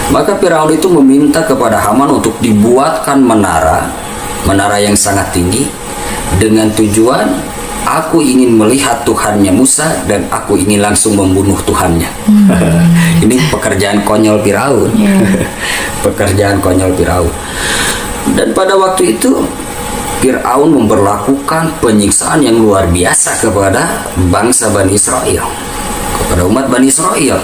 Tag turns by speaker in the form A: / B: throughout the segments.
A: Maka Firaun itu meminta kepada Haman untuk dibuatkan menara yang sangat tinggi dengan tujuan aku ingin melihat Tuhannya Musa dan aku ingin langsung membunuh Tuhannya. Ini pekerjaan konyol Firaun. Pekerjaan konyol Firaun. Dan pada waktu itu Firaun memperlakukan penyiksaan yang luar biasa kepada bangsa Bani Israel, kepada umat Bani Israel.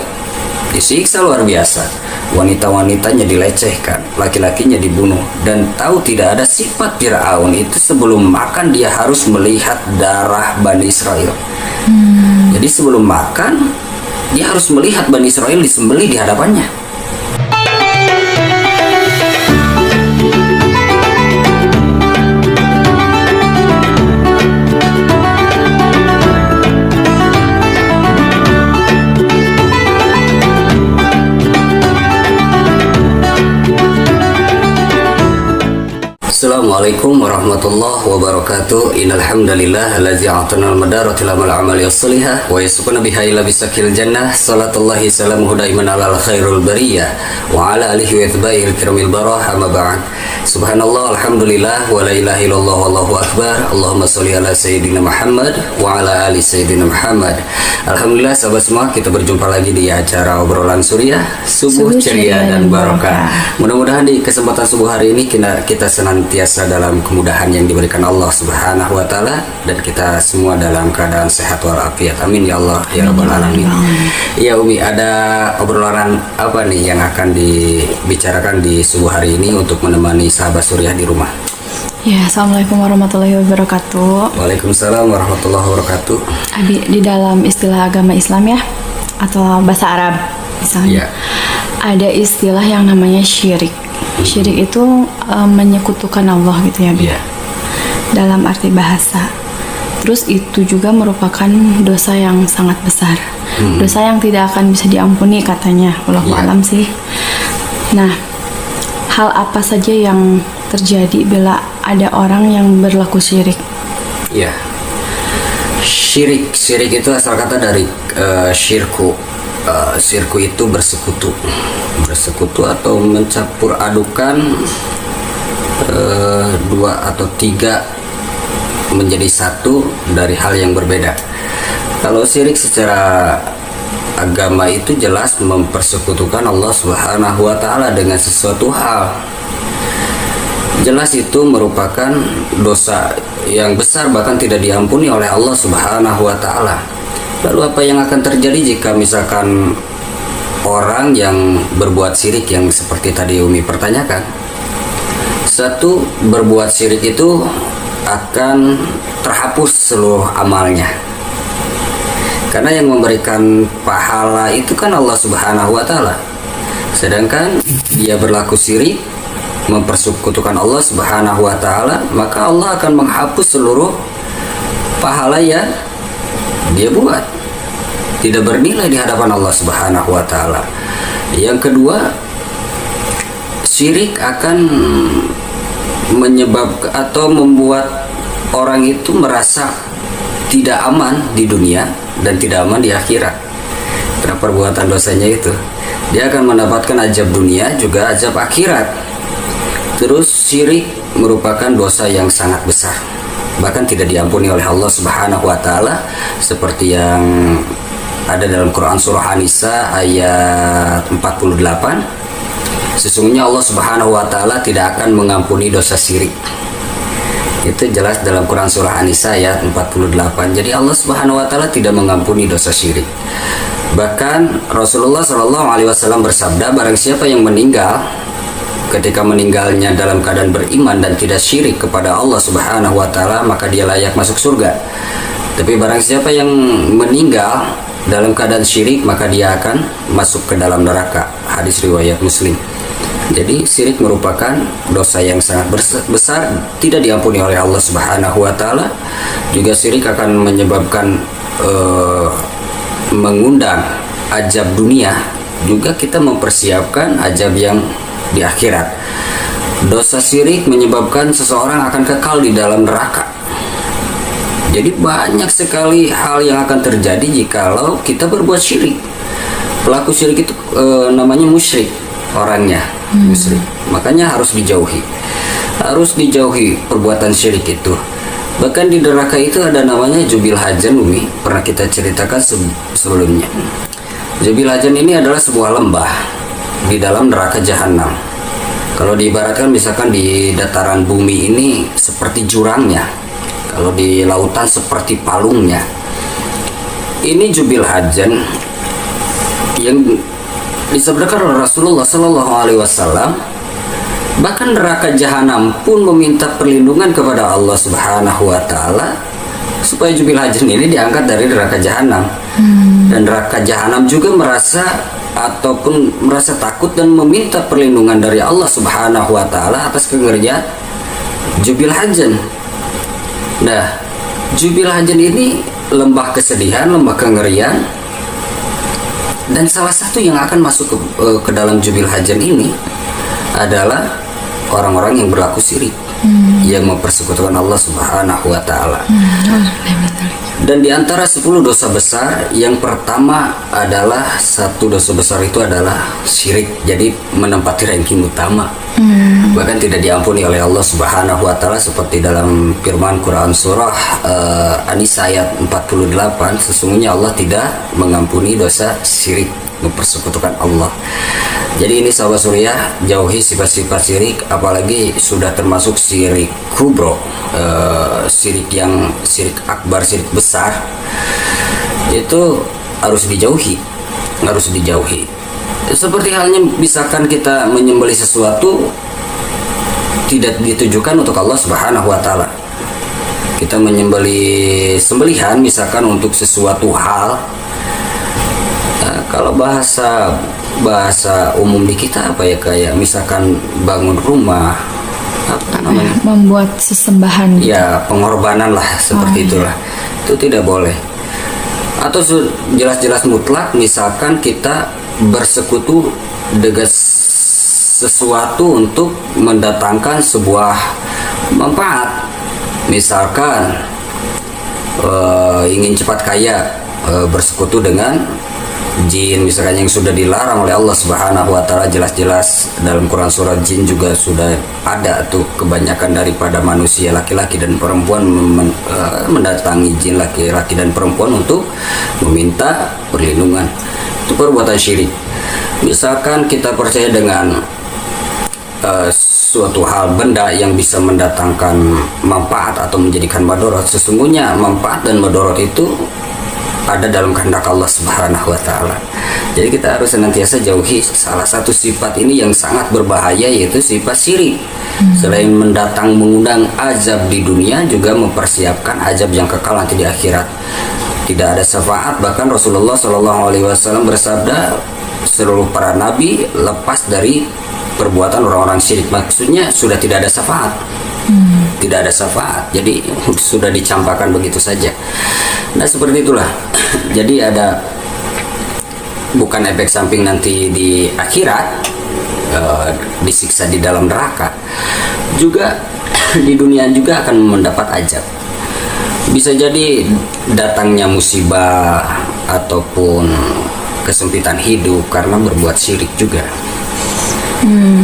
A: Disiksa luar biasa. Wanita-wanitanya dilecehkan, laki-lakinya dibunuh. Dan tahu tidak ada sifat Firaun itu sebelum makan dia harus melihat darah Bani Israel. Jadi sebelum makan dia harus melihat Bani Israel disembelih di hadapannya. Assalamualaikum warahmatullahi wabarakatuh. Innal hamdalillah allazi a'tana al-madara tilamal amali as-salihah wa yasquna biha ila bisakil jannah. Salatullahi salamuhu daiman ala khairul bariyah wa ala alihi wa atba'ihi al-kiramil barah. Amma ba'd. Subhanallah, alhamdulillah, wa la ilaha illallah, wallahu akbar. Allahumma sholli ala sayyidina Muhammad wa ala ali sayyidina Muhammad. Alhamdulillah sahabat semua, kita berjumpa lagi di acara obrolan suriah, subuh ceria dan barokah. Mudah-mudahan di kesempatan subuh hari ini kita senantiasa dalam kemudahan yang diberikan Allah Subhanahu wa taala dan kita semua dalam keadaan sehat walafiat. Amin ya Allah ya rabbal alamin. Iya Umi, ada obrolan apa nih yang akan dibicarakan di subuh hari ini untuk menemani sahabat suriah di rumah?
B: Ya, assalamualaikum warahmatullahi wabarakatuh.
A: Waalaikumsalam warahmatullahi wabarakatuh.
B: Abi, di dalam istilah agama Islam ya, atau bahasa Arab misalnya, ada istilah yang namanya syirik. Syirik itu menyekutukan Allah gitu ya, Abi. Dalam arti bahasa. Terus itu juga merupakan dosa yang sangat besar. Dosa yang tidak akan bisa diampuni katanya. Wallahu alam sih. Nah, hal apa saja yang terjadi bila ada orang yang berlaku syirik?
A: Ya, syirik itu asal kata dari syirku. Syirku itu bersekutu atau mencampur adukan dua atau tiga menjadi satu dari hal yang berbeda. Kalau syirik secara agama itu jelas mempersekutukan Allah Subhanahu wa taala dengan sesuatu hal. Jelas itu merupakan dosa yang besar, bahkan tidak diampuni oleh Allah Subhanahu wa taala. Lalu apa yang akan terjadi jika misalkan orang yang berbuat syirik yang seperti tadi Umi pertanyakan? Satu, berbuat syirik itu akan terhapus seluruh amalnya. Karena yang memberikan pahala itu kan Allah Subhanahu wa taala. Sedangkan dia berlaku syirik, mempersekutukan Allah Subhanahu wa taala, maka Allah akan menghapus seluruh pahala yang dia buat. Tidak bernilai di hadapan Allah Subhanahu wa taala. Yang kedua, syirik akan menyebabkan atau membuat orang itu merasa tidak aman di dunia dan tidak aman di akhirat. Karena perbuatan dosanya itu, dia akan mendapatkan azab dunia juga azab akhirat. Terus syirik merupakan dosa yang sangat besar, bahkan tidak diampuni oleh Allah Subhanahu wa taala, seperti yang ada dalam Quran surah An-Nisa ayat 48. Sesungguhnya Allah Subhanahu wa taala tidak akan mengampuni dosa syirik. Itu jelas dalam Quran surah An-Nisa ayat 48. Jadi Allah Subhanahu wa taala tidak mengampuni dosa syirik. Bahkan Rasulullah Shallallahu alaihi wasallam bersabda, barang siapa yang meninggal ketika meninggalnya dalam keadaan beriman dan tidak syirik kepada Allah Subhanahu wa taala, maka dia layak masuk surga. Tapi barang siapa yang meninggal dalam keadaan syirik, maka dia akan masuk ke dalam neraka. Hadis riwayat Muslim. Jadi syirik merupakan dosa yang sangat besar, tidak diampuni oleh Allah Subhanahu wa taala. Juga syirik akan menyebabkan mengundang azab dunia, juga kita mempersiapkan azab yang di akhirat. Dosa syirik menyebabkan seseorang akan kekal di dalam neraka. Jadi banyak sekali hal yang akan terjadi jikalau kita berbuat syirik. Pelaku syirik itu namanya musyrik. orangnya musyrik. Makanya harus dijauhi perbuatan syirik itu. Bahkan di neraka itu ada namanya Jubil Hajan, Umi, pernah kita ceritakan sebelumnya. Jubil Hajan ini adalah sebuah lembah di dalam neraka Jahanam. Kalau diibaratkan misalkan di dataran bumi ini seperti jurangnya, kalau di lautan seperti palungnya. Ini Jubil Hajan yang disabdakan oleh Rasulullah Sallallahu Alaihi Wasallam. Bahkan neraka Jahanam pun meminta perlindungan kepada Allah Subhanahu Wa Taala supaya Jubil Hajan ini diangkat dari neraka Jahanam. Dan neraka Jahanam juga merasa takut dan meminta perlindungan dari Allah Subhanahu Wa Taala atas kengerian Jubil Hajan. Nah, Jubil Hajan ini lembah kesedihan, lembah kengerian, dan salah satu yang akan masuk ke dalam Jubil Hajan ini adalah orang-orang yang berlaku syirik, yang mempersekutukan Allah Subhanahu Wa Taala. Dan di antara 10 dosa besar, yang pertama adalah satu dosa besar itu adalah syirik. Jadi menempati ranking utama. Bahkan tidak diampuni oleh Allah Subhanahu Wa Taala seperti dalam firman Quran surah An-Nisa ayat 48, sesungguhnya Allah tidak mengampuni dosa syirik, mempersekutukan Allah. Jadi ini sahabat Suriah, jauhi sifat-sifat syirik, apalagi sudah termasuk syirik kubro, syirik akbar, syirik besar, itu harus dijauhi. Seperti halnya misalkan kita menyembelih sesuatu tidak ditujukan untuk Allah Subhanahu Wa Taala. Kita menyembelih sembelihan misalkan untuk sesuatu hal, kalau bahasa umum di kita apa ya, kayak misalkan bangun rumah, apa namanya,
B: membuat sesembahan gitu.
A: Ya, pengorbanan lah seperti itulah. Itu tidak boleh. Atau jelas-jelas mutlak misalkan kita bersekutu dengan sesuatu untuk mendatangkan sebuah manfaat. Misalkan ingin cepat kaya, bersekutu dengan jin misalkan, yang sudah dilarang oleh Allah Subhanahu Wa Taala. Jelas-jelas dalam Quran surah jin juga sudah ada tuh, kebanyakan daripada manusia laki-laki dan perempuan mendatangi jin laki-laki dan perempuan untuk meminta perlindungan. Itu perbuatan syirik. Misalkan kita percaya dengan suatu hal, benda yang bisa mendatangkan manfaat atau menjadikan madorot. Sesungguhnya manfaat dan madorot itu ada dalam kehendak Allah Subhanahu Wa Taala. Jadi kita harus senantiasa jauhi salah satu sifat ini yang sangat berbahaya, yaitu sifat syirik. Selain mengundang azab di dunia, juga mempersiapkan azab yang kekal nanti di akhirat. Tidak ada syafaat, bahkan Rasulullah Shallallahu Alaihi Wasallam bersabda, seluruh para nabi lepas dari perbuatan orang-orang syirik. Maksudnya sudah tidak ada syafaat. Tidak ada syafaat, jadi sudah dicampakkan begitu saja. Nah seperti itulah. Jadi ada bukan efek samping nanti di akhirat, disiksa di dalam neraka, juga di dunia juga akan mendapat azab. Bisa jadi datangnya musibah ataupun kesempitan hidup karena berbuat syirik juga.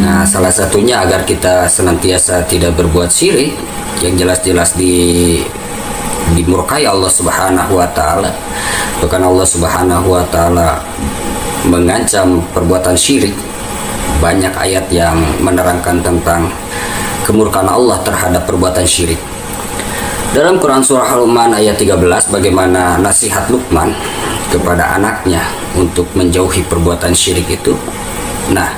A: Nah, salah satunya agar kita senantiasa tidak berbuat syirik, yang jelas-jelas dimurkai Allah Subhanahu Wa Taala. Bahkan Allah Subhanahu Wa Taala mengancam perbuatan syirik. Banyak ayat yang menerangkan tentang kemurkaan Allah terhadap perbuatan syirik. Dalam Quran surah Al-Luqman ayat 13, bagaimana nasihat Luqman kepada anaknya untuk menjauhi perbuatan syirik itu. Nah,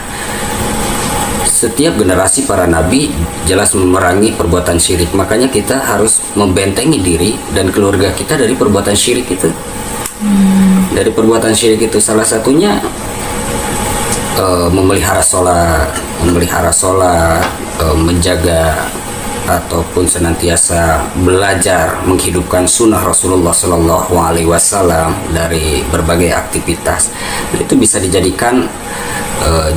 A: setiap generasi para nabi jelas memerangi perbuatan syirik. Makanya kita harus membentengi diri dan keluarga kita dari perbuatan syirik itu. Dari perbuatan syirik itu salah satunya memelihara sholat, menjaga ataupun senantiasa belajar menghidupkan sunnah Rasulullah Sallallahu Alaihi Wasallam dari berbagai aktivitas. Itu bisa dijadikan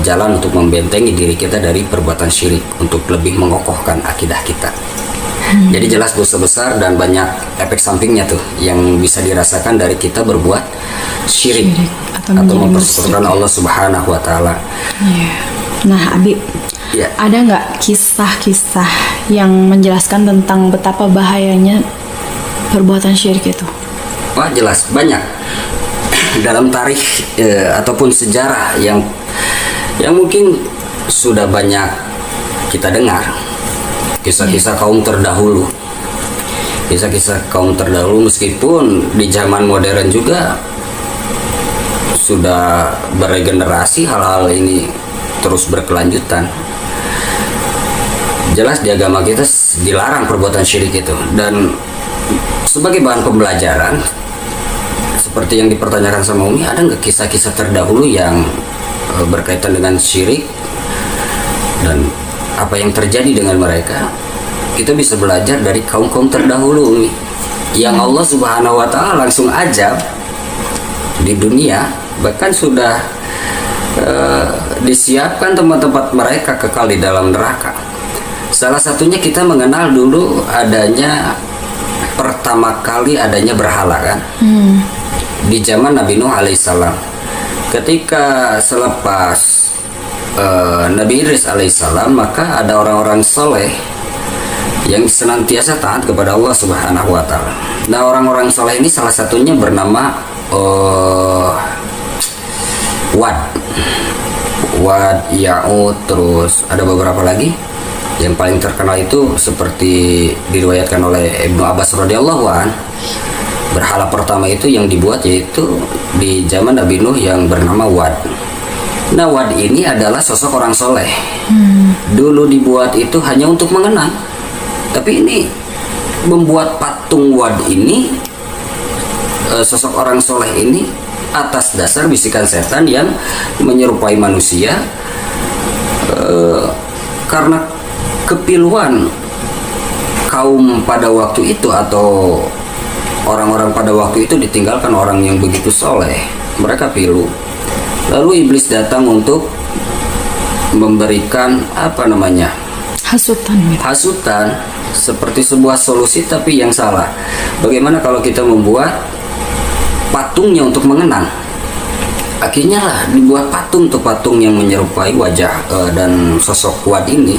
A: jalan untuk membentengi diri kita dari perbuatan syirik, untuk lebih mengokohkan akidah kita. Jadi jelas dosa besar dan banyak efek sampingnya tuh yang bisa dirasakan dari kita berbuat syirik atau mempersekutukan Allah Subhanahu Wa Taala.
B: Nah, Abi,
A: Ya.
B: ada nggak kisah-kisah yang menjelaskan tentang betapa bahayanya perbuatan syirik itu?
A: Wah, jelas banyak dalam tarikh ataupun sejarah yang mungkin sudah banyak kita dengar kisah-kisah kaum terdahulu. Kisah-kisah kaum terdahulu meskipun di zaman modern juga sudah beregenerasi, hal-hal ini terus berkelanjutan. Jelas di agama kita dilarang perbuatan syirik itu, dan sebagai bahan pembelajaran seperti yang dipertanyakan sama Umi, ada nggak kisah-kisah terdahulu yang berkaitan dengan syirik dan apa yang terjadi dengan mereka? Kita bisa belajar dari kaum-kaum terdahulu, Umi, yang Allah Subhanahu wa Ta'ala langsung ajab di dunia, bahkan sudah disiapkan tempat-tempat mereka kekal di dalam neraka. Salah satunya kita mengenal dulu adanya, pertama kali adanya berhala kan, di zaman Nabi Nuh alaihissalam. Ketika selepas Nabi Idris alaihissalam, maka ada orang-orang soleh yang senantiasa taat kepada Allah Subhanahu wa Ta'ala. Nah, orang-orang soleh ini salah satunya bernama Wad, Ya'ud, terus ada beberapa lagi. Yang paling terkenal itu seperti diriwayatkan oleh Ibnu Abbas radhiyallahu an, berhala pertama itu yang dibuat yaitu di zaman Nabi Nuh yang bernama Wad. Nah, Wad ini adalah sosok orang soleh. Dulu dibuat itu hanya untuk mengenang, tapi ini membuat patung Wad ini, sosok orang soleh ini, atas dasar bisikan setan yang menyerupai manusia, karena kepiluan kaum pada waktu itu atau orang-orang pada waktu itu ditinggalkan orang yang begitu soleh, mereka pilu. Lalu iblis datang untuk memberikan hasutan seperti sebuah solusi tapi yang salah. Bagaimana kalau kita membuat patungnya untuk mengenang? Akhirnya lah dibuat patung yang menyerupai wajah dan sosok Wad ini.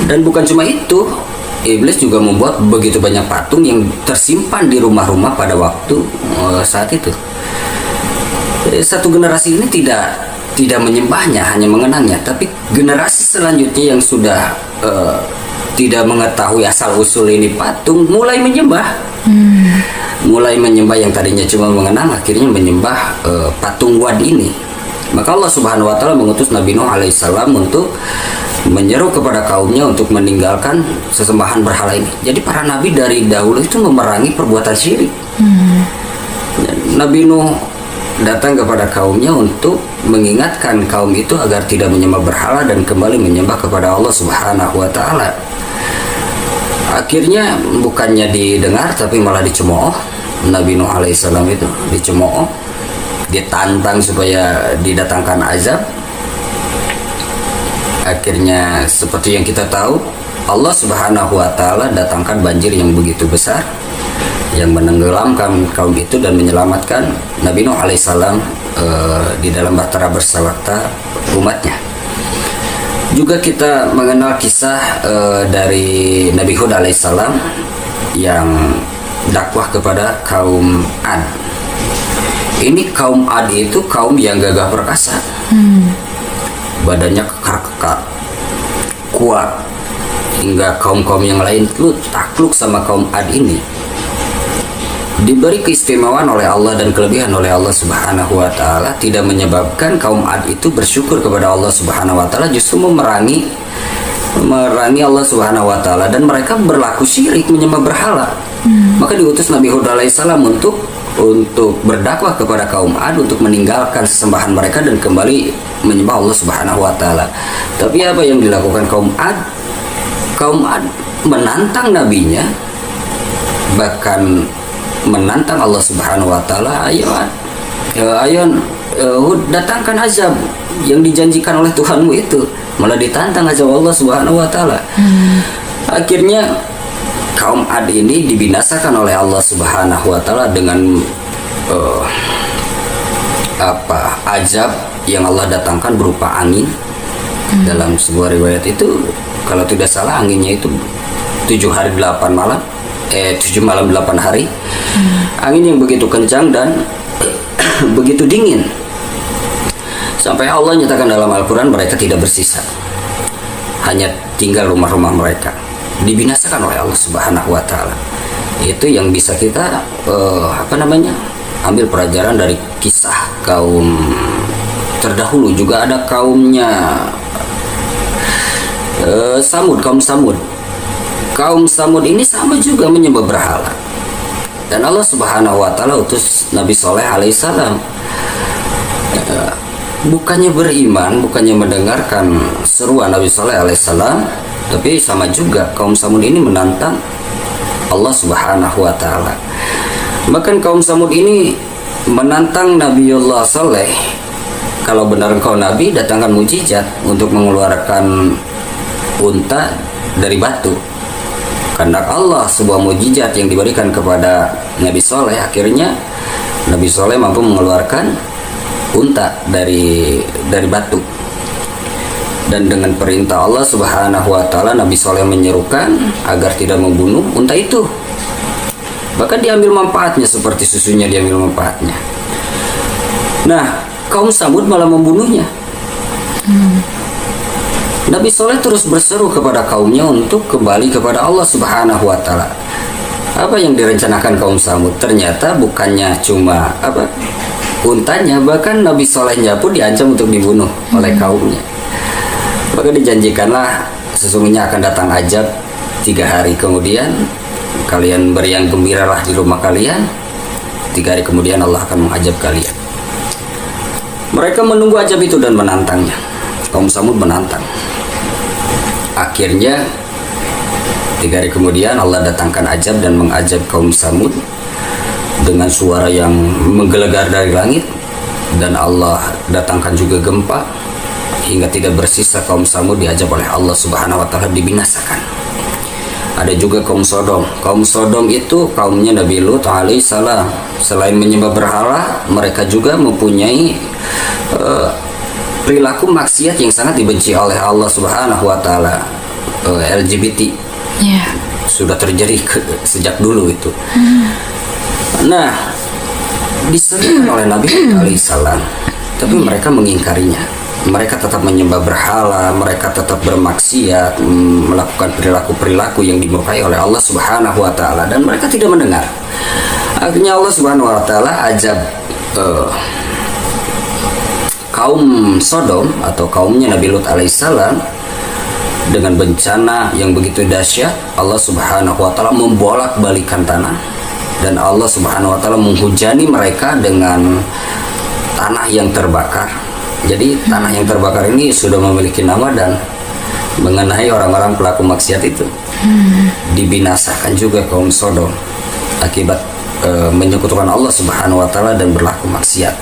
A: Dan bukan cuma itu, iblis juga membuat begitu banyak patung yang tersimpan di rumah-rumah pada waktu saat itu. Satu generasi ini tidak menyembahnya, hanya mengenangnya, tapi generasi selanjutnya yang sudah tidak mengetahui asal usul ini patung mulai menyembah. Mulai menyembah yang tadinya cuma mengenang, akhirnya menyembah patung Wad ini. Maka Allah Subhanahu wa Ta'ala mengutus Nabi Nuh alaihissalam untuk menyeru kepada kaumnya untuk meninggalkan sesembahan berhala ini. Jadi para nabi dari dahulu itu memerangi perbuatan syirik. Nabi Nuh datang kepada kaumnya untuk mengingatkan kaum itu agar tidak menyembah berhala dan kembali menyembah kepada Allah Subhanahu wa Ta'ala. Akhirnya bukannya didengar tapi malah dicemooh. Nabi Nuh alaihissalam itu dicemooh, ditantang supaya didatangkan azab. Akhirnya seperti yang kita tahu, Allah Subhanahu wa Ta'ala datangkan banjir yang begitu besar yang menenggelamkan kaum itu dan menyelamatkan Nabi Nuh alaihissalam di dalam bahtera berserta umatnya. Juga kita mengenal kisah dari Nabi Hud alaihissalam yang dakwah kepada kaum Ad. Ini kaum Ad itu kaum yang gagah perkasa, badannya kekar-kekar, kuat, hingga kaum-kaum yang lain itu takluk sama kaum Ad ini. Diberi keistimewaan oleh Allah dan kelebihan oleh Allah Subhanahu wa Ta'ala, tidak menyebabkan kaum Ad itu bersyukur kepada Allah Subhanahu wa Ta'ala, justru memerangi Allah Subhanahu wa Ta'ala, dan mereka berlaku syirik, menyembah berhala. Maka diutus Nabi Hud alaihissalam untuk berdakwah kepada kaum Ad untuk meninggalkan sesembahan mereka dan kembali menyembah Allah Subhanahu wa Ta'ala. Tapi apa yang dilakukan kaum Ad? Kaum Ad menantang nabinya, bahkan menantang Allah Subhanahu wa Ta'ala. Ayo Hud, datangkan azab yang dijanjikan oleh Tuhanmu itu. Malah ditantang azab Allah Subhanahu wa Ta'ala. Akhirnya kaum Ad ini dibinasakan oleh Allah Subhanahu wa Ta'ala dengan azab yang Allah datangkan berupa angin Dalam sebuah riwayat itu, kalau tidak salah anginnya itu 7 hari 8 malam, 7 malam 8 hari. Angin yang begitu kencang dan begitu dingin. Sampai Allah nyatakan dalam Al-Quran mereka tidak bersisa. Hanya tinggal rumah-rumah mereka. Dibinasakan oleh Allah Subhanahu wa Ta'ala. Itu yang bisa kita ambil pelajaran dari kisah kaum terdahulu. Juga ada kaumnya Samud, kaum Samud. Kaum Samud ini sama juga menyembah berhala. Dan Allah Subhanahu wa Ta'ala utus Nabi Soleh alaihissalam. Bukannya beriman, bukannya mendengarkan seruan Nabi Soleh alaihissalam, tapi sama juga kaum Samud ini menantang Allah Subhanahu wa Ta'ala. Bahkan kaum Samud ini menantang Nabiullah Saleh, kalau benar engkau Nabi, datangkan mujizat untuk mengeluarkan unta dari batu. Karena Allah, sebuah mujizat yang diberikan kepada Nabi Saleh, akhirnya Nabi Saleh mampu mengeluarkan unta dari batu. Dan dengan perintah Allah Subhanahu wa Ta'ala, Nabi Saleh menyerukan agar tidak membunuh unta itu. Bahkan diambil manfaatnya, seperti susunya diambil manfaatnya. Nah, kaum Samud malah membunuhnya. Nabi Saleh terus berseru kepada kaumnya untuk kembali kepada Allah Subhanahu wa Ta'ala. Apa yang direncanakan kaum Samud? Ternyata bukannya cuma untanya, bahkan Nabi Salehnya pun diancam untuk dibunuh oleh kaumnya. Maka dijanjikanlah sesungguhnya akan datang azab 3 hari kemudian, kalian beriang gembiralah di rumah kalian. 3 hari kemudian Allah akan mengazab kalian. Mereka menunggu azab itu dan menantangnya. Kaum Samud menantang. Akhirnya 3 hari kemudian Allah datangkan azab dan mengazab kaum Samud dengan suara yang menggelegar dari langit, dan Allah datangkan juga gempa hingga tidak bersisa kaum Samud diazab oleh Allah Subhanahu wa Ta'ala, dibinasakan. Ada juga kaum Sodom. Kaum Sodom itu kaumnya Nabi Lut alaihissalam. Selain menyembah berhala, mereka juga mempunyai perilaku maksiat yang sangat dibenci oleh Allah Subhanahu wa Ta'ala. LGBT sudah terjadi sejak dulu itu. Nah, diserukan oleh Nabi alaihissalam, tapi mereka mengingkarinya. Mereka tetap menyembah berhala, mereka tetap bermaksiat, melakukan perilaku-perilaku yang dimurkai oleh Allah Subhanahu wa Ta'ala, dan mereka tidak mendengar. Akhirnya Allah Subhanahu wa Ta'ala azab kaum Sodom atau kaumnya Nabi Lut alaihissalam dengan bencana yang begitu dahsyat. Allah Subhanahu wa Ta'ala membolak-balikan tanah, dan Allah Subhanahu wa Ta'ala menghujani mereka dengan tanah yang terbakar. Jadi tanah yang terbakar ini sudah memiliki nama dan mengenai orang-orang pelaku maksiat itu. Dibinasakan juga kaum Sodom akibat menyekutukan Allah Subhanahu wa Ta'ala dan berlaku maksiat.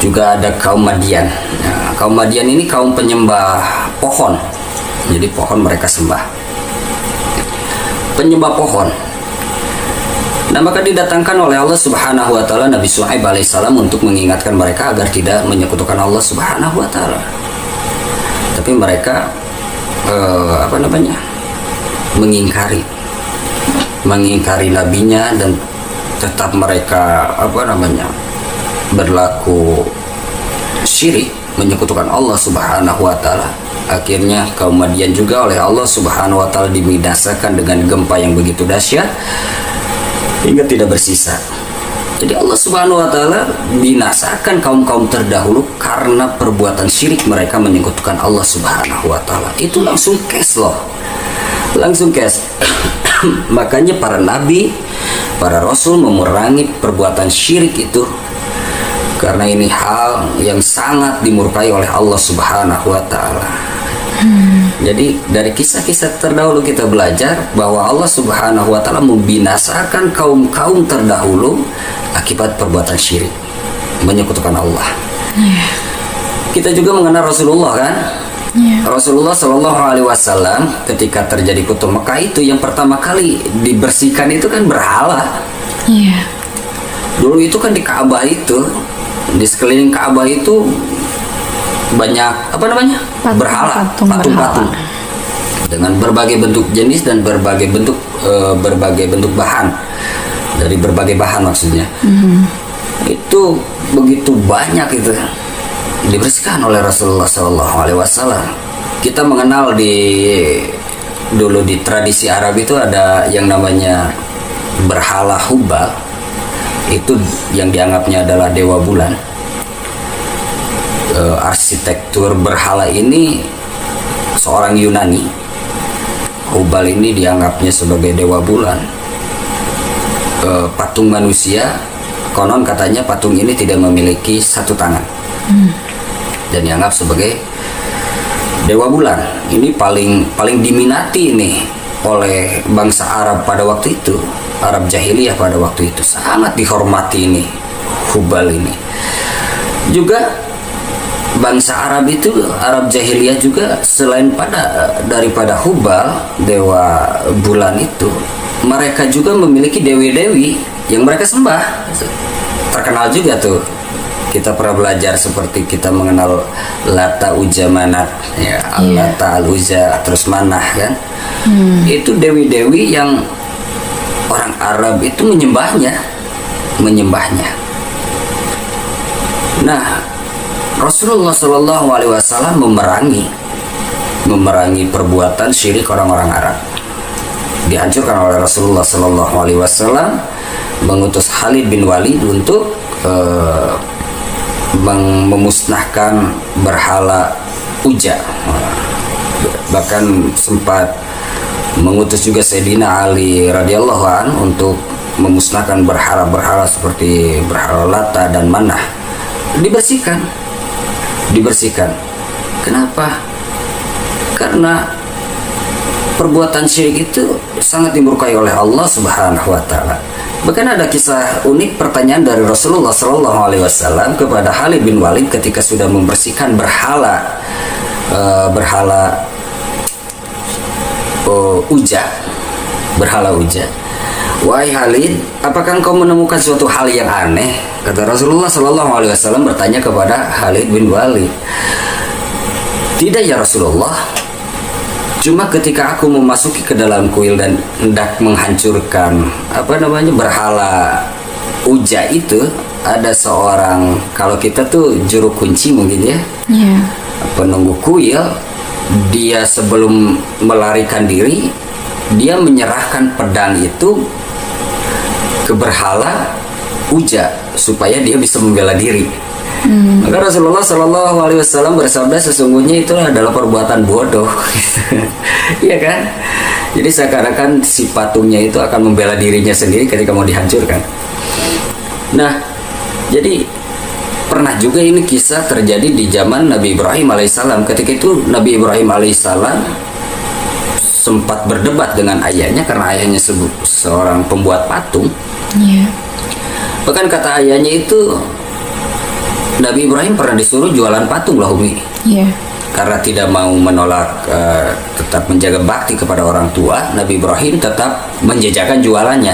A: Juga ada kaum Madian. Nah, kaum Madian ini kaum penyembah pohon. Jadi pohon mereka sembah. Penyembah pohon. Nah, maka didatangkan oleh Allah Subhanahu wa Ta'ala Nabi Shu'aib alaihissalam untuk mengingatkan mereka agar tidak menyekutukan Allah Subhanahu wa Ta'ala. Tapi mereka mengingkari nabinya, dan tetap mereka berlaku syirik, menyekutukan Allah Subhanahu wa Ta'ala. Akhirnya kaum Madian juga oleh Allah Subhanahu wa Ta'ala dibinasakan dengan gempa yang begitu dahsyat hingga tidak bersisa. Jadi Allah Subhanahu wa Ta'ala binasakan kaum-kaum terdahulu karena perbuatan syirik mereka menyekutukan Allah Subhanahu wa Ta'ala. Itu langsung cash loh. Langsung cash. Makanya para nabi, para rasul memerangi perbuatan syirik itu, karena ini hal yang sangat dimurkai oleh Allah Subhanahu wa Ta'ala. Jadi dari kisah-kisah terdahulu kita belajar bahwa Allah Subhanahu wa Ta'ala membinasakan kaum-kaum terdahulu akibat perbuatan syirik, menyekutukan Allah. Kita juga mengenal Rasulullah kan? Rasulullah Shallallahu Alaihi Wasallam ketika terjadi Futuh Mekah itu, yang pertama kali dibersihkan itu kan berhala. Dulu itu kan di Ka'bah itu, di sekeliling Ka'bah itu banyak apa namanya berhala, patung-patung dengan berbagai bentuk jenis dan berbagai bentuk bahan, dari berbagai bahan maksudnya. Itu begitu banyak itu dibersihkan oleh Rasulullah SAW. Kita mengenal dulu di tradisi Arab itu ada yang namanya berhala Hubal, itu yang dianggapnya adalah dewa bulan. Arsitektur berhala ini seorang Yunani. Hubal ini dianggapnya sebagai dewa bulan. Patung manusia, konon katanya patung ini tidak memiliki satu tangan, dan dianggap sebagai dewa bulan. Ini paling diminati nih oleh bangsa Arab pada waktu itu. Arab jahiliyah pada waktu itu sangat dihormati ini Hubal ini. Juga bangsa Arab itu, Arab jahiliyah juga, selain daripada Hubal dewa bulan itu, mereka juga memiliki dewi-dewi yang mereka sembah. Terkenal juga tuh, kita pernah belajar seperti kita mengenal Lata, Uja, Manat ya, Al-Lata, Al-Uza, terus Manah kan. Itu dewi-dewi yang orang Arab itu menyembahnya. Nah, Rasulullah SAW memerangi perbuatan syirik orang-orang Arab. Dihancurkan oleh Rasulullah SAW, mengutus Khalid bin Walid untuk memusnahkan berhala Uja. Bahkan sempat mengutus juga Sayyidina Ali radhiyallahu an untuk memusnahkan berhala-berhala seperti berhala Lata dan Manah. Dibersihkan. Kenapa? Karena perbuatan syirik itu sangat dimurkai oleh Allah Subhanahu wa taala. Bahkan ada kisah unik, pertanyaan dari Rasulullah SAW kepada Khalid bin Walid ketika sudah membersihkan berhala Uja. Wahai Khalid, apakah engkau menemukan suatu hal yang aneh? Kata Rasulullah SAW bertanya kepada Khalid bin Walid. Tidak ya Rasulullah, cuma ketika aku memasuki ke dalam kuil dan hendak menghancurkan berhala Uja itu, ada seorang, kalau kita tuh juru kunci mungkin ya, penunggu kuil, dia sebelum melarikan diri, dia menyerahkan pedang itu ke berhala Uja supaya dia bisa membela diri. Maka Rasulullah SAW bersabda, sesungguhnya itu adalah perbuatan bodoh. Iya kan? Jadi seakan-akan si patungnya itu akan membela dirinya sendiri ketika mau dihancurkan. Nah, jadi pernah juga ini kisah terjadi di zaman Nabi Ibrahim alaihissalam. Ketika itu Nabi Ibrahim alaihissalam sempat berdebat dengan ayahnya karena ayahnya seorang pembuat patung. Bahkan kata ayahnya itu, Nabi Ibrahim pernah disuruh jualan patung loh Umi. Karena tidak mau menolak, tetap menjaga bakti kepada orang tua, Nabi Ibrahim tetap menjajakan jualannya.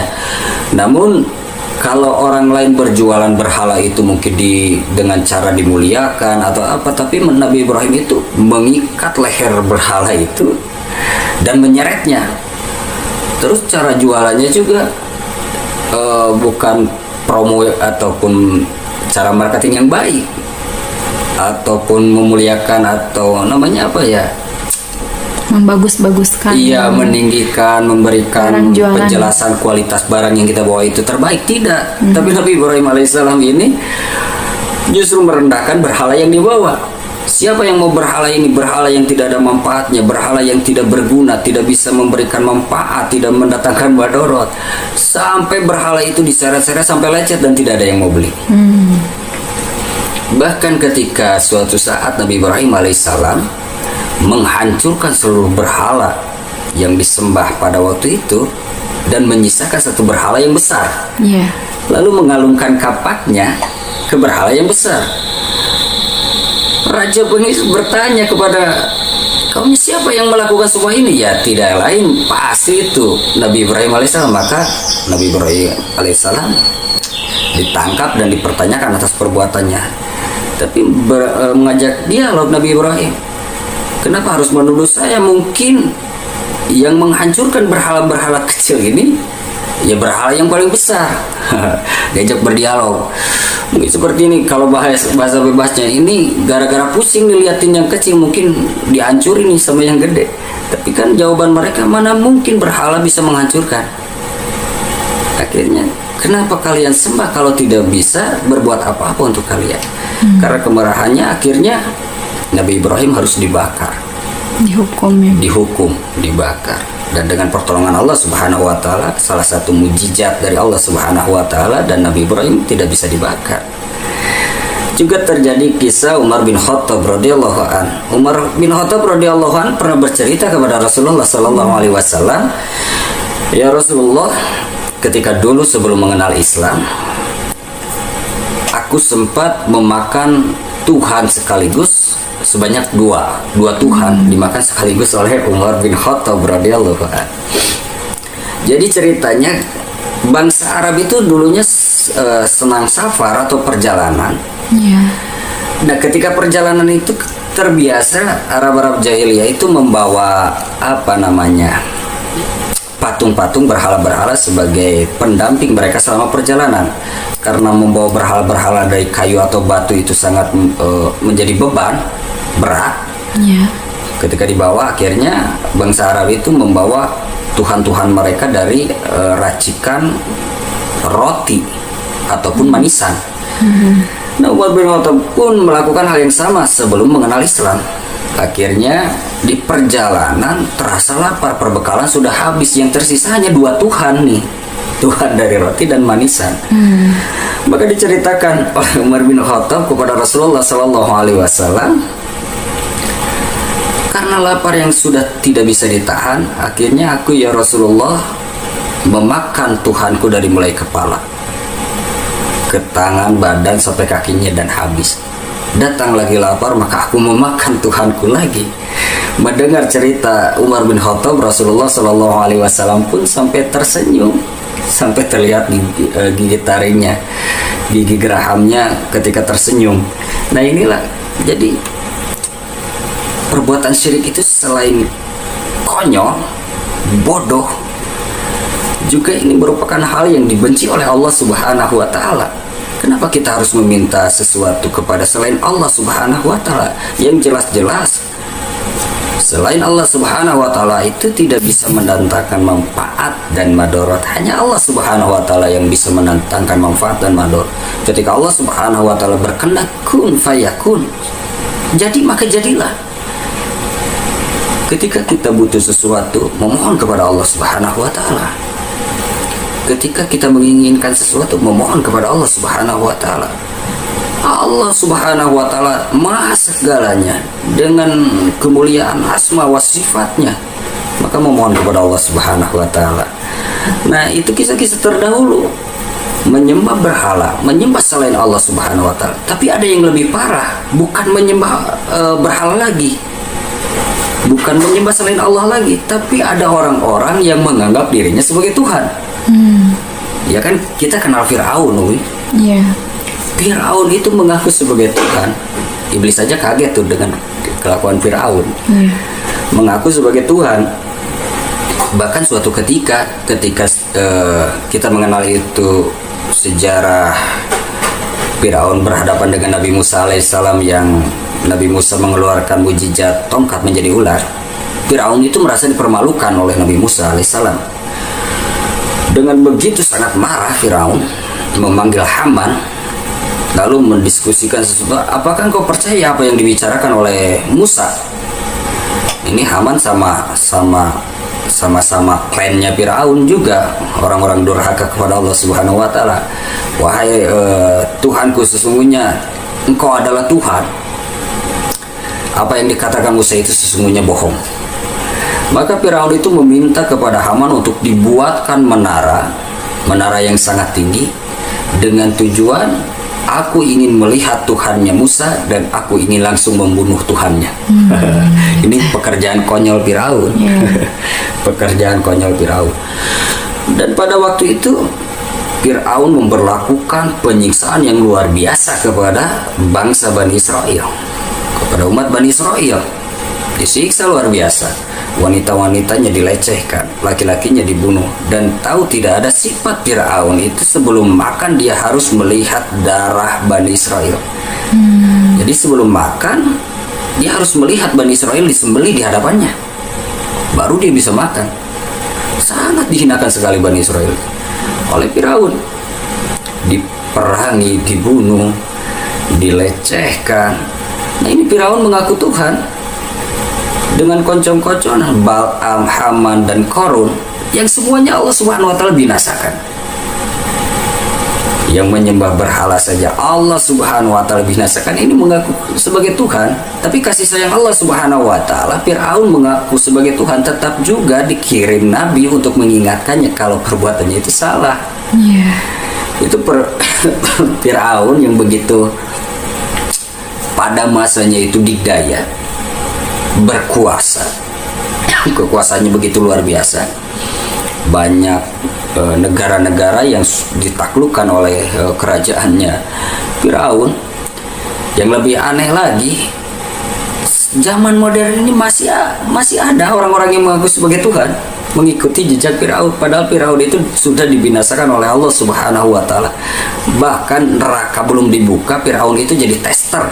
A: Namun kalau orang lain berjualan berhala itu mungkin dengan cara dimuliakan atau apa, tapi Nabi Ibrahim itu mengikat leher berhala itu dan menyeretnya. Terus cara jualannya juga bukan promo ataupun cara marketing yang baik, ataupun memuliakan, atau namanya apa ya,
B: membagus-baguskan,
A: meninggikan, memberikan penjelasan kualitas barang yang kita bawa itu terbaik, tidak. Tapi Nabi Ibrahim alaihissalam ini justru merendahkan berhala yang dibawa. Siapa yang mau berhala ini? Berhala yang tidak ada manfaatnya, berhala yang tidak berguna, tidak bisa memberikan manfaat, tidak mendatangkan madorot. Sampai berhala itu diseret-seret sampai lecet dan tidak ada yang mau beli. Bahkan ketika suatu saat Nabi Ibrahim alaihissalam menghancurkan seluruh berhala yang disembah pada waktu itu dan menyisakan satu berhala yang besar, lalu mengalungkan kapaknya ke berhala yang besar. Raja Bengis bertanya kepada kaumnya, siapa yang melakukan semua ini? Ya tidak lain, pasti itu Nabi Ibrahim alaihissalam. Maka Nabi Ibrahim alaihissalam ditangkap dan dipertanyakan atas perbuatannya. tapi mengajak dialog Nabi Ibrahim. Kenapa harus menuduh saya? Mungkin yang menghancurkan berhala-berhala kecil ini ya berhala yang paling besar. Diajak berdialog. Mungkin seperti ini, kalau bahasa bebasnya ini gara-gara pusing diliatin yang kecil mungkin dihancurin nih sama yang gede. Tapi kan jawaban mereka, mana mungkin berhala bisa menghancurkan. Akhirnya, kenapa kalian sembah kalau tidak bisa berbuat apa-apa untuk kalian? Karena kemarahannya akhirnya Nabi Ibrahim harus dibakar. Dihukum, dibakar. Dan dengan pertolongan Allah Subhanahu wa taala, salah satu mujizat dari Allah Subhanahu wa taala, dan Nabi Ibrahim tidak bisa dibakar. Juga terjadi kisah Umar bin Khattab radhiyallahu an. Umar bin Khattab radhiyallahu an pernah bercerita kepada Rasulullah sallallahu alaihi wasallam, "Ya Rasulullah, ketika dulu sebelum mengenal Islam, aku sempat memakan Tuhan sekaligus sebanyak dua Tuhan dimakan sekaligus oleh Umar bin Khattab radhiyallahu anhu." Jadi ceritanya, bangsa Arab itu dulunya senang safar atau perjalanan. Nah, ketika perjalanan itu terbiasa Arab-Arab jahiliyah itu membawa patung-patung berhala-berhala sebagai pendamping mereka selama perjalanan. Karena membawa berhala-berhala dari kayu atau batu itu sangat menjadi beban berat. Ketika dibawa, akhirnya bangsa Arab itu membawa tuhan-tuhan mereka dari racikan roti ataupun manisan. Nah, Umar bin Khattab pun melakukan hal yang sama sebelum mengenal Islam. Akhirnya di perjalanan terasa lapar, perbekalan sudah habis, yang tersisa hanya dua Tuhan nih, Tuhan dari roti dan manisan. Maka diceritakan oleh Umar bin Khattab kepada Rasulullah Sallallahu Alaihi Wasallam, karena lapar yang sudah tidak bisa ditahan, akhirnya aku ya Rasulullah memakan Tuhanku dari mulai kepala ke tangan, badan sampai kakinya dan habis. Datang lagi lapar, maka aku memakan Tuhanku lagi. Mendengar cerita Umar bin Khattab, Rasulullah Shallallahu Alaihi Wasallam pun sampai tersenyum, sampai terlihat gigi taringnya, gigi gerahamnya ketika tersenyum. Nah, inilah jadi perbuatan syirik itu selain konyol, bodoh, juga ini merupakan hal yang dibenci oleh Allah Subhanahu wa taala. Kenapa kita harus meminta sesuatu kepada selain Allah Subhanahu wa taala? Yang jelas-jelas selain Allah Subhanahu wa taala itu tidak bisa mendatangkan manfaat dan madarat. Hanya Allah Subhanahu wa taala yang bisa mendatangkan manfaat dan madarat. Ketika Allah Subhanahu wa taala berkehendak kun fayakun, jadi maka jadilah. Ketika kita butuh sesuatu, memohon kepada Allah Subhanahu wa taala. Ketika kita menginginkan sesuatu, memohon kepada Allah Subhanahu wa taala. Allah Subhanahu wa taala Maha segalanya dengan kemuliaan asma wa sifatnya. Maka memohon kepada Allah Subhanahu wa taala. Nah, itu kisah-kisah terdahulu. Menyembah berhala, menyembah selain Allah Subhanahu wa taala. Tapi ada yang lebih parah, bukan menyembah berhala lagi. Bukan menyembah selain Allah lagi, tapi ada orang-orang yang menganggap dirinya sebagai Tuhan. Ya kan, kita kenal Fir'aun, Fir'aun itu mengaku sebagai Tuhan. Iblis saja kaget tuh dengan kelakuan Fir'aun. Mengaku sebagai Tuhan. Bahkan suatu ketika kita mengenal itu sejarah Fir'aun berhadapan dengan Nabi Musa alaihissalam, yang Nabi Musa mengeluarkan mujizat tongkat menjadi ular. Fir'aun itu merasa dipermalukan oleh Nabi Musa alaihissalam. Dengan begitu sangat marah, Fir'aun memanggil Haman lalu mendiskusikan sesuatu. Apakah engkau percaya apa yang dibicarakan oleh Musa? Ini Haman sama-sama klannya Fir'aun juga, orang-orang durhaka kepada Allah Subhanahu wa taala. Wahai Tuhanku, sesungguhnya engkau adalah Tuhan. Apa yang dikatakan Musa itu sesungguhnya bohong. Maka Firaun itu meminta kepada Haman untuk dibuatkan menara yang sangat tinggi, dengan tujuan aku ingin melihat Tuhannya Musa dan aku ingin langsung membunuh Tuhannya. Ini pekerjaan konyol Firaun. Pekerjaan konyol Firaun. Dan pada waktu itu Fir'aun memberlakukan penyiksaan yang luar biasa kepada bangsa Bani Israel, kepada umat Bani Israel. Disiksa luar biasa. Wanita-wanitanya dilecehkan, laki-lakinya dibunuh. Dan tahu tidak, ada sifat Fir'aun itu sebelum makan dia harus melihat darah Bani Israel. Jadi sebelum makan dia harus melihat Bani Israel disembelih di hadapannya, baru dia bisa makan. Sangat dihinakan sekali Bani Israel oleh Firaun, diperangi, dibunuh, dilecehkan. Nah ini Firaun mengaku Tuhan dengan koncom-konconan Bal'am, Haman, dan Korun yang semuanya Allah Subhanahu wa Ta'ala binasakan. Yang menyembah berhala saja Allah Subhanahu wa Ta'ala binasakan. Ini mengaku sebagai Tuhan, tapi kasih sayang Allah Subhanahu wa Ta'ala, Firaun mengaku sebagai Tuhan, tetap juga dikirim nabi untuk mengingatkannya kalau perbuatannya itu salah. Itu Firaun yang begitu pada masanya itu didaya, berkuasa, kekuasaannya begitu luar biasa. Banyak negara-negara yang ditaklukkan oleh kerajaannya Firaun. Yang lebih aneh lagi, zaman modern ini masih ada orang-orang yang mengaku sebagai Tuhan, mengikuti jejak Firaun, padahal Firaun itu sudah dibinasakan oleh Allah Subhanahu wa Ta'ala. Bahkan neraka belum dibuka, Firaun itu jadi tester.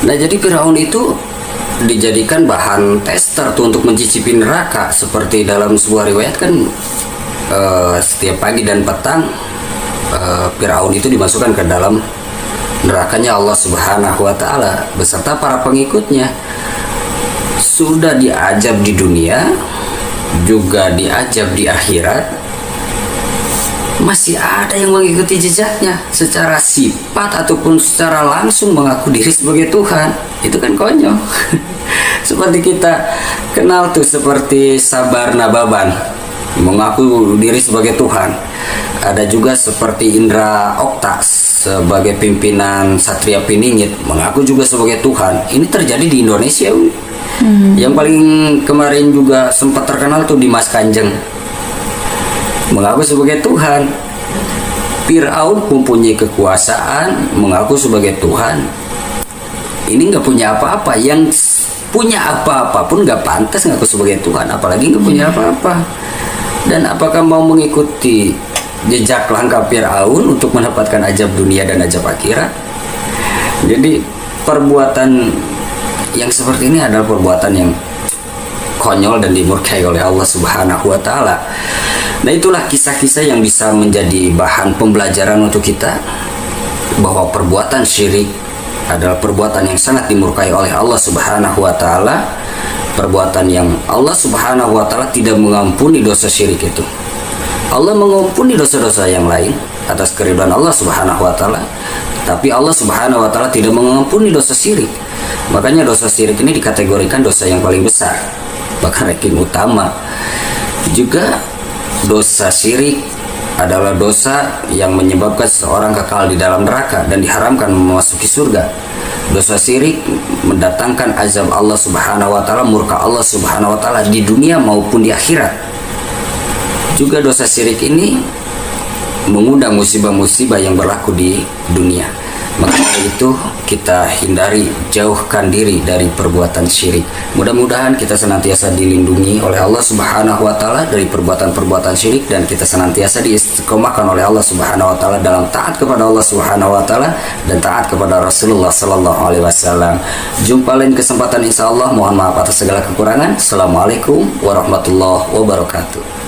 A: Nah jadi Firaun itu dijadikan bahan tester tuh untuk mencicipi neraka. Seperti dalam sebuah riwayat kan, setiap pagi dan petang Firaun itu dimasukkan ke dalam nerakanya Allah Subhanahu wa Ta'ala beserta para pengikutnya. Sudah diajab di dunia, juga diajab di akhirat, masih ada yang mengikuti jejaknya secara sifat ataupun secara langsung mengaku diri sebagai Tuhan. Itu kan konyol. Seperti kita kenal tuh, seperti Sabar Nababan mengaku diri sebagai Tuhan. Ada juga seperti Indra Okta sebagai pimpinan Satria Piningit mengaku juga sebagai Tuhan. Ini terjadi di Indonesia. Yang paling kemarin juga sempat terkenal tuh Dimas Kanjeng mengaku sebagai Tuhan. Firaun mempunyai kekuasaan, mengaku sebagai Tuhan. Ini nggak punya apa-apa. Yang punya apa-apa pun nggak pantas ngaku sebagai Tuhan, apalagi nggak punya apa-apa. Dan apakah mau mengikuti jejak langkah Firaun untuk mendapatkan ajab dunia dan ajab akhirat? Jadi perbuatan yang seperti ini adalah perbuatan yang konyol dan dimurkai oleh Allah Subhanahu wa Ta'ala. Nah itulah kisah-kisah yang bisa menjadi bahan pembelajaran untuk kita, bahwa perbuatan syirik adalah perbuatan yang sangat dimurkai oleh Allah Subhanahu wa Ta'ala. Perbuatan yang Allah Subhanahu wa Ta'ala tidak mengampuni dosa syirik itu. Allah mengampuni dosa-dosa yang lain atas keridhaan Allah Subhanahu wa Ta'ala, tapi Allah Subhanahu wa Ta'ala tidak mengampuni dosa syirik. Makanya dosa syirik ini dikategorikan dosa yang paling besar, bahkan ranking utama. Juga dosa syirik adalah dosa yang menyebabkan seseorang kekal di dalam neraka dan diharamkan memasuki surga. Dosa syirik mendatangkan azab Allah Subhanahu wa Ta'ala, murka Allah Subhanahu wa Ta'ala di dunia maupun di akhirat. Juga dosa syirik ini mengundang musibah-musibah yang berlaku di dunia. Maka dari itu kita hindari, jauhkan diri dari perbuatan syirik. Mudah-mudahan kita senantiasa dilindungi oleh Allah Subhanahu wa Ta'ala dari perbuatan-perbuatan syirik, dan kita senantiasa diistiqomahkan oleh Allah Subhanahu wa Ta'ala dalam taat kepada Allah Subhanahu wa Ta'ala dan taat kepada Rasulullah sallallahu alaihi wasallam. Jumpa lain kesempatan insyaallah. Mohon maaf atas segala kekurangan. Assalamualaikum warahmatullahi wabarakatuh.